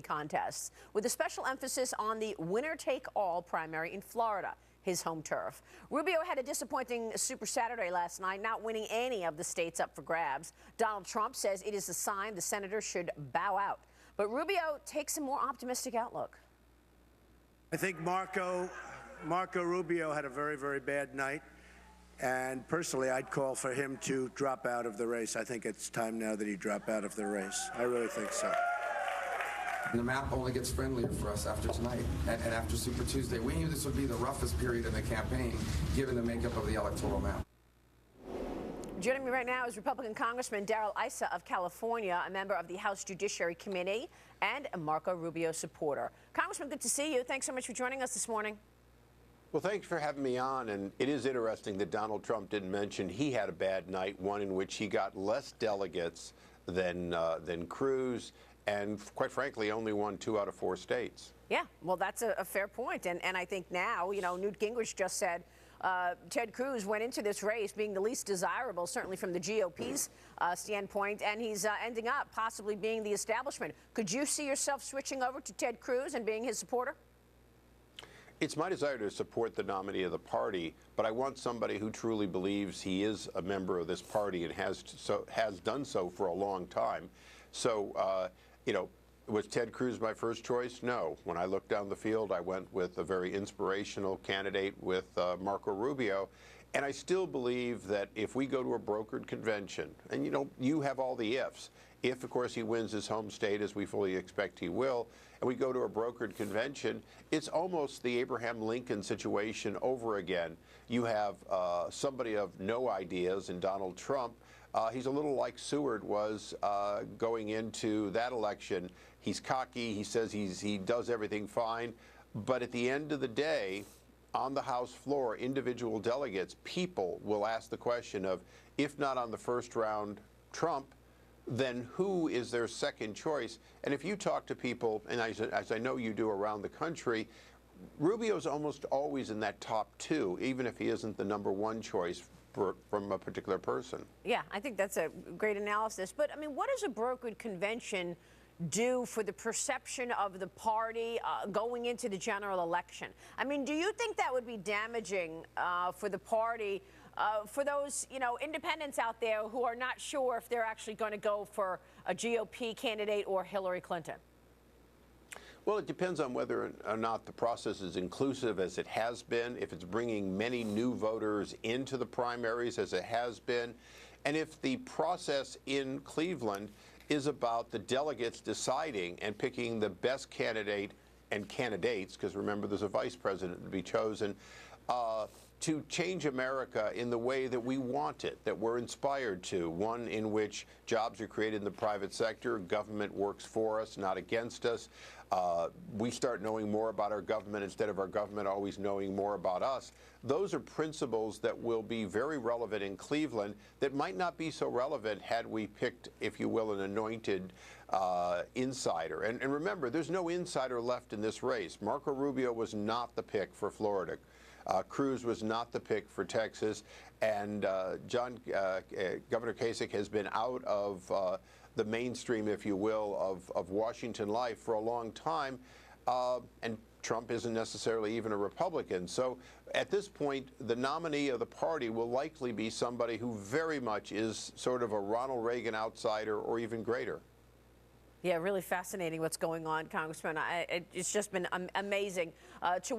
contests, with a special emphasis on the winner-take-all primary in Florida, his home turf. Rubio had a disappointing Super Saturday last night, not winning any of the states up for grabs. Donald Trump says it is a sign the senator should bow out. But Rubio takes a more optimistic outlook. I think Marco Rubio had a very, very bad night. And personally, I'd call for him to drop out of the race. I think it's time now that he drop out of the race. I really think so. The map only gets friendlier for us after tonight and after Super Tuesday. We knew this would be the roughest period in the campaign, given the makeup of the electoral map. Joining me right now is Republican Congressman Darrel Issa of California, a member of the House Judiciary Committee and a Marco Rubio supporter. Congressman, good to see you. Thanks so much for joining us this morning. Well, thanks for having me on. And it is interesting that Donald Trump didn't mention he had a bad night, one in which he got less delegates than Cruz, and quite frankly, only won 2 out of 4 states. Yeah, well, that's a fair point. And I think now, you know, Newt Gingrich just said Ted Cruz went into this race being the least desirable, certainly from the GOP's standpoint, and he's ending up possibly being the establishment. Could you see yourself switching over to Ted Cruz and being his supporter? It's my desire to support the nominee of the party, but I want somebody who truly believes he is a member of this party and has done so for a long time. So, you know, was Ted Cruz my first choice? No. When I looked down the field, I went with a very inspirational candidate with Marco Rubio. And I still believe that if we go to a brokered convention, and you know, you have all the ifs, if, of course, he wins his home state, as we fully expect he will, and we go to a brokered convention, it's almost the Abraham Lincoln situation over again. You have somebody of no ideas in Donald Trump. He's a little like Seward was going into that election. He's cocky. He says he does everything fine. But at the end of the day, on the House floor, individual delegates, people will ask the question of, if not on the first round, Trump, then who is their second choice? And if you talk to people, and as I know you do around the country, Rubio's almost always in that top 2, even if he isn't the #1 choice from a particular person. Yeah, I think that's a great analysis. But, I mean, what does a brokered convention do for the perception of the party going into the general election? I mean, do you think that would be damaging for the party, for those, you know, independents out there who are not sure if they're actually going to go for a GOP candidate or Hillary Clinton? Well, it depends on whether or not the process is inclusive, as it has been, if it's bringing many new voters into the primaries, as it has been, and if the process in Cleveland is about the delegates deciding and picking the best candidate and candidates, because remember, there's a vice president to be chosen, to change America in the way that we want it, that we're inspired to, one in which jobs are created in the private sector, government works for us, not against us. We start knowing more about our government instead of our government always knowing more about us. Those are principles that will be very relevant in Cleveland that might not be so relevant had we picked, if you will, an anointed insider. And remember, there's no insider left in this race. Marco Rubio was not the pick for Florida. Cruz was not the pick for Texas, and Governor Kasich has been out of the mainstream, if you will, of Washington life for a long time, and Trump isn't necessarily even a Republican. So at this point, the nominee of the party will likely be somebody who very much is sort of a Ronald Reagan outsider or even greater. Yeah, really fascinating what's going on, Congressman. It's just been amazing to